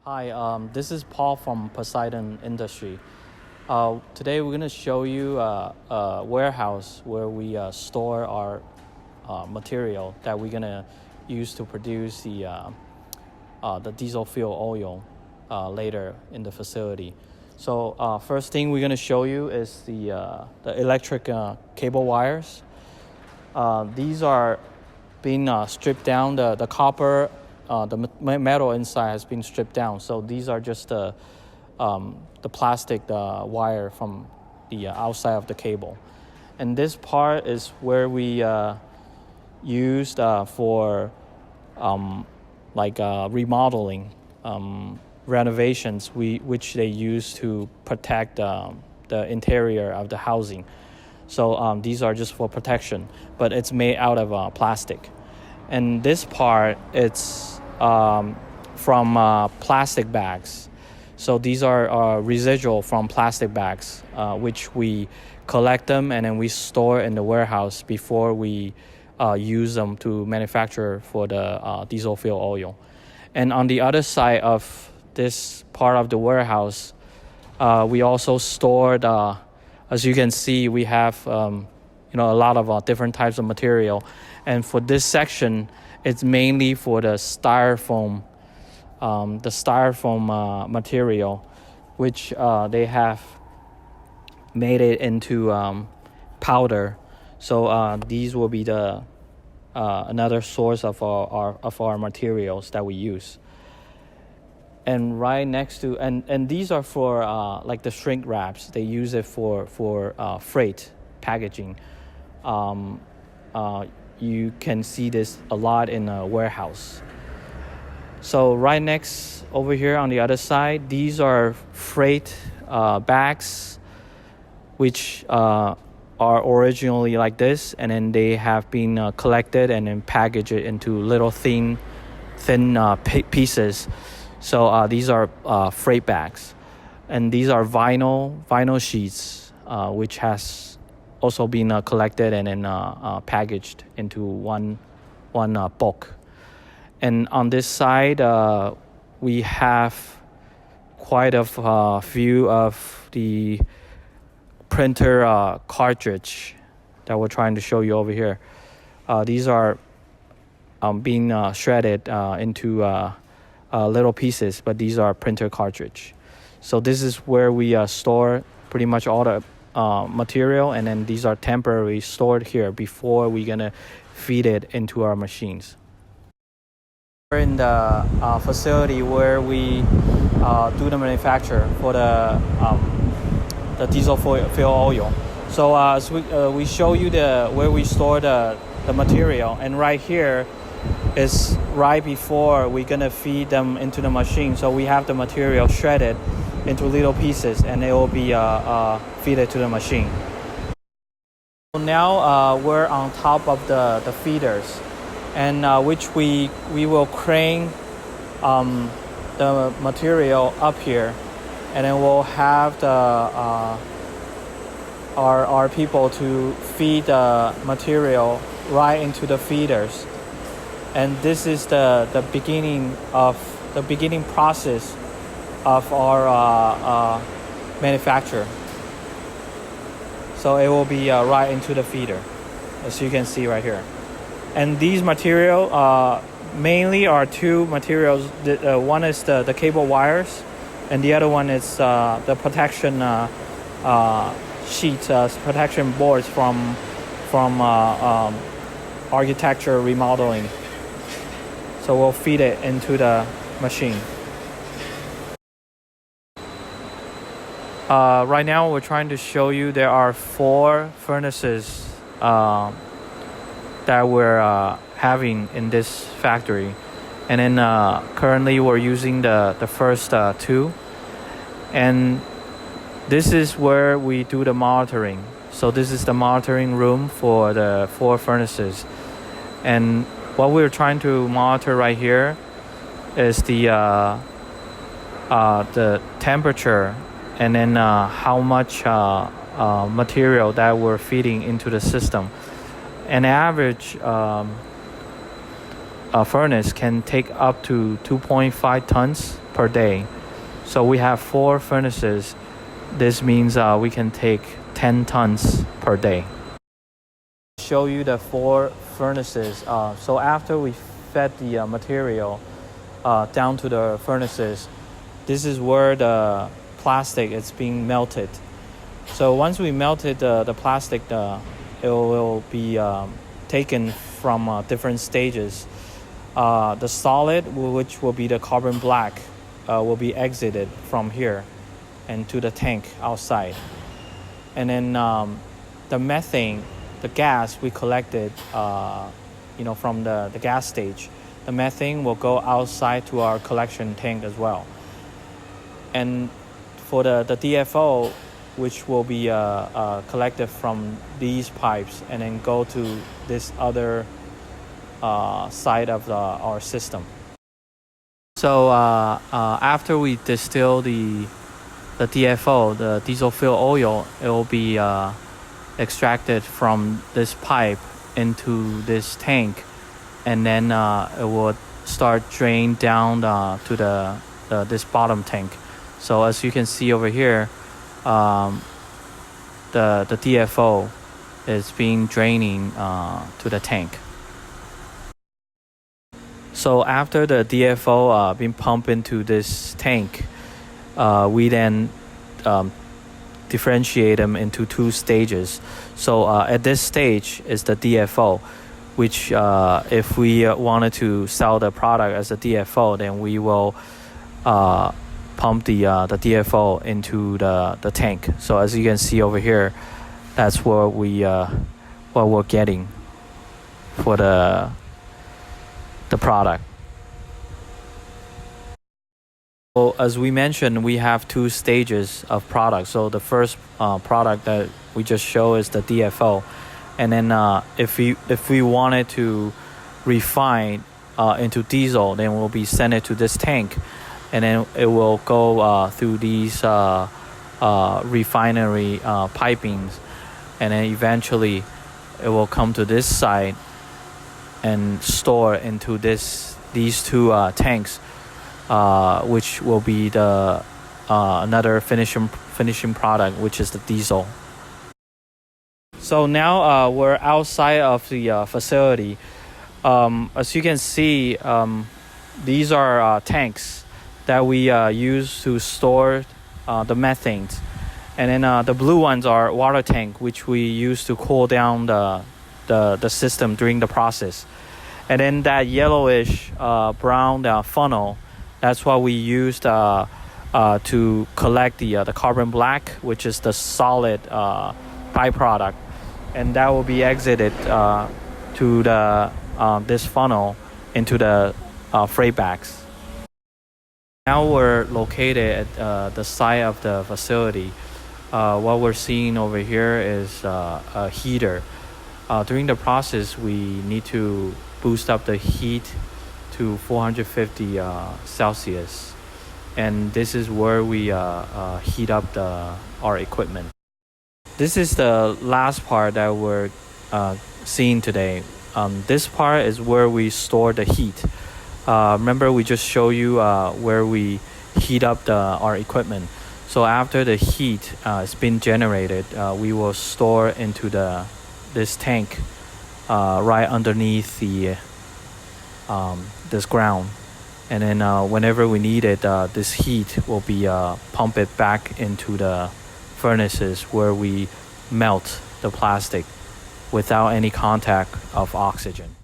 Hi, this is Paul from Poseidon Industry. Today we're going to show you a warehouse where we store our material that we're going to use to produce the diesel fuel oil later in the facility. So first thing we're going to show you is the electric cable wires. These are being stripped down. The copper, the metal inside has been stripped down. So these are just the plastic wire from the outside of the cable. And this part is where we used for remodeling, renovations, which they use to protect the interior of the housing. So these are just for protection, but it's made out of plastic. And this part, it's from plastic bags. So these are residual from plastic bags, which we collect them and then we store in the warehouse before we use them to manufacture for the diesel fuel oil. And on the other side of this part of the warehouse, we also stored, as you can see, we have a lot of different types of material. And for this section, it's mainly for the styrofoam material, which they have made it into powder. So these will be the another source of our materials that we use. And right next to and these are for like the shrink wraps. They use it for freight packaging. You can see this a lot in a warehouse. So right next over here on the other side, these are freight bags, which are originally like this, and then they have been collected and then packaged into little thin pieces. So these are freight bags, and these are vinyl sheets, which has also been collected and then packaged into one bulk. And on this side, we have quite a few of the printer cartridge that we're trying to show you over here. These are being shredded into little pieces, but these are printer cartridge. So this is where we store pretty much all the material, and then these are temporarily stored here before we're gonna feed it into our machines. We're in the facility where we do the manufacture for the diesel fuel oil. So as we show you where we store the material, and right here is right before we're gonna feed them into the machine. So we have the material shredded into little pieces, and it will be fed to the machine. So now we're on top of the feeders, and which we will crane the material up here, and then we'll have our people to feed the material right into the feeders. And this is the beginning process of our manufacture. So it will be right into the feeder, as you can see right here. And these material mainly are two materials. One is the cable wires, and the other one is the protection sheets, protection boards from architecture remodeling. So we'll feed it into the machine. Right now we're trying to show you there are 4 furnaces that we're having in this factory, and then currently we're using the first 2, and this is where we do the monitoring. So this is the monitoring room for the 4 furnaces, and what we're trying to monitor right here is the temperature, and then how much material that we're feeding into the system. An average furnace can take up to 2.5 tons per day. So we have 4 furnaces. This means we can take 10 tons per day. Show you the 4 furnaces. So after we fed the material down to the furnaces, this is where the plastic is being melted. So once we melted the plastic, it will be taken from different stages. The solid, which will be the carbon black, will be exited from here and to the tank outside. And then the methane, the gas we collected from the gas stage, the methane will go outside to our collection tank as well. And for the DFO, which will be collected from these pipes and then go to this other side of our system. So after we distill the DFO, the diesel fuel oil, it will be extracted from this pipe into this tank, and then it will start drain down to this bottom tank. So as you can see over here, the DFO is being draining to the tank. So after the DFO being pumped into this tank, we then differentiate them into 2 stages. So at this stage is the DFO, which if we wanted to sell the product as a DFO, then we will pump the DFO into the tank. So as you can see over here, that's what we're getting for the product. So as we mentioned, we have 2 stages of product. So the first product that we just show is the DFO, and then if we wanted to refine into diesel, then we'll be sent it to this tank, and then it will go through these refinery pipings, and then eventually it will come to this side and store into these 2 tanks, which will be the another finishing product, which is the diesel. So now we're outside of the facility. As you can see, these are tanks that we use to store the methane, and then the blue ones are water tank, which we use to cool down the system during the process. And then that yellowish brown funnel, that's what we used to collect the carbon black, which is the solid byproduct, and that will be exited to this funnel into the freight bags. Now we're located at the site of the facility. What we're seeing over here is a heater. During the process, we need to boost up the heat to 450 Celsius, and this is where we heat up our equipment. This is the last part that we're seeing today. This part is where we store the heat. Remember, we just showed you where we heat up our equipment. So after the heat has been generated, we will store into this tank right underneath this ground, and then whenever we need it, this heat will be pumped back into the furnaces where we melt the plastic without any contact of oxygen.